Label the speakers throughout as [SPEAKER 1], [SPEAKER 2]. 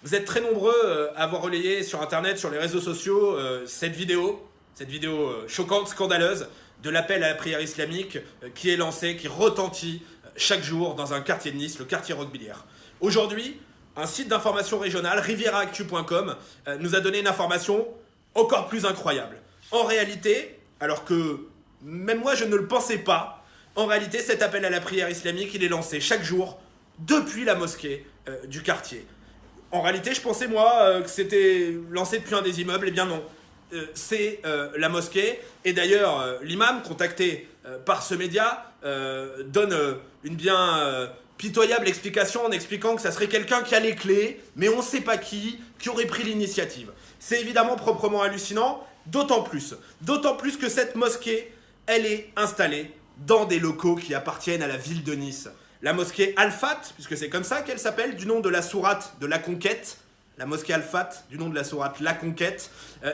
[SPEAKER 1] Vous êtes très nombreux à avoir relayé sur internet, sur les réseaux sociaux, cette vidéo choquante, scandaleuse, de l'appel à la prière islamique qui est lancé, qui retentit chaque jour dans un quartier de Nice, le quartier Roquebillière. Aujourd'hui, un site d'information régionale, rivieraactu.com, nous a donné une information encore plus incroyable. En réalité, alors que même moi je ne le pensais pas, en réalité cet appel à la prière islamique, il est lancé chaque jour depuis la mosquée du quartier. En réalité, je pensais moi que c'était lancé depuis un des immeubles, et bien non. C'est la mosquée, et d'ailleurs l'imam contacté par ce média donne une bien pitoyable explication en expliquant que ça serait quelqu'un qui a les clés, mais on ne sait pas qui aurait pris l'initiative. C'est évidemment proprement hallucinant, d'autant plus que cette mosquée, elle est installée dans des locaux qui appartiennent à la ville de Nice. La mosquée Al-Fat, puisque c'est comme ça qu'elle s'appelle, du nom de la sourate de la Conquête, la mosquée Al-Fat, du nom de la sourate La Conquête,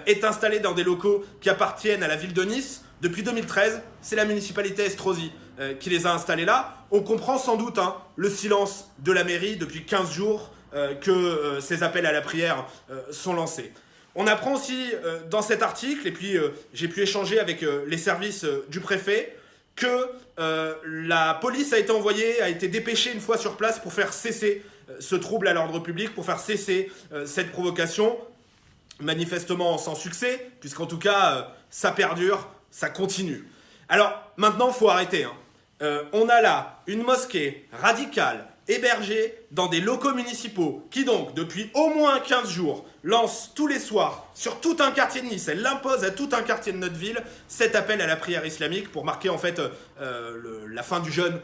[SPEAKER 1] est installée dans des locaux qui appartiennent à la ville de Nice. Depuis 2013, c'est la municipalité Estrosi qui les a installés là. On comprend sans doute le silence de la mairie depuis 15 jours que ces appels à la prière sont lancés. On apprend aussi dans cet article, et puis j'ai pu échanger avec les services du préfet, que la police a été envoyée, a été dépêchée une fois sur place pour faire cesser ce trouble à l'ordre public, pour faire cesser cette provocation, manifestement sans succès, puisqu'en tout cas ça perdure, ça continue. Alors maintenant il faut arrêter. On a là une mosquée radicale, hébergée dans des locaux municipaux, qui donc depuis au moins 15 jours lance tous les soirs sur tout un quartier de Nice, elle l'impose à tout un quartier de notre ville, cet appel à la prière islamique pour marquer en fait la fin du jeûne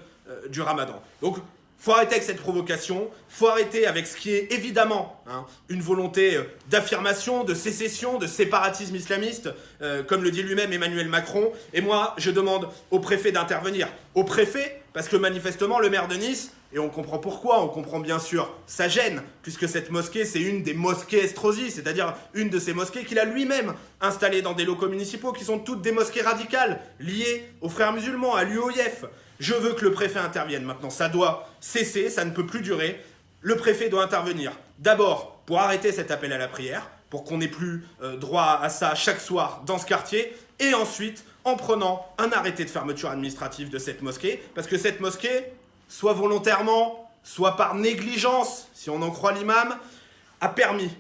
[SPEAKER 1] du Ramadan. Donc faut arrêter avec cette provocation, faut arrêter avec ce qui est évidemment une volonté d'affirmation, de sécession, de séparatisme islamiste, comme le dit lui-même Emmanuel Macron. Et moi, je demande au préfet d'intervenir. Au préfet, parce que manifestement, le maire de Nice, et on comprend pourquoi, on comprend bien sûr sa gêne, puisque cette mosquée, c'est une des mosquées Estrosi, c'est-à-dire une de ces mosquées qu'il a lui-même installées dans des locaux municipaux, qui sont toutes des mosquées radicales, liées aux frères musulmans, à l'UOIF. Je veux que le préfet intervienne maintenant, ça doit cesser, ça ne peut plus durer. Le préfet doit intervenir d'abord pour arrêter cet appel à la prière, pour qu'on n'ait plus droit à ça chaque soir dans ce quartier, et ensuite en prenant un arrêté de fermeture administrative de cette mosquée, parce que cette mosquée, soit volontairement, soit par négligence, si on en croit l'imam, a permis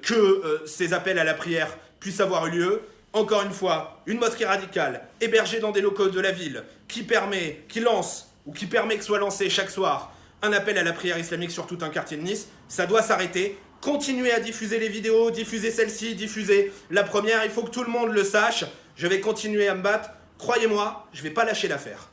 [SPEAKER 1] que ces appels à la prière puissent avoir eu lieu. Encore une fois, une mosquée radicale, hébergée dans des locaux de la ville, qui permet que soit lancé chaque soir un appel à la prière islamique sur tout un quartier de Nice, ça doit s'arrêter. Continuez à diffuser les vidéos, diffusez celle-ci, diffusez la première, il faut que tout le monde le sache. Je vais continuer à me battre. Croyez-moi, je ne vais pas lâcher l'affaire.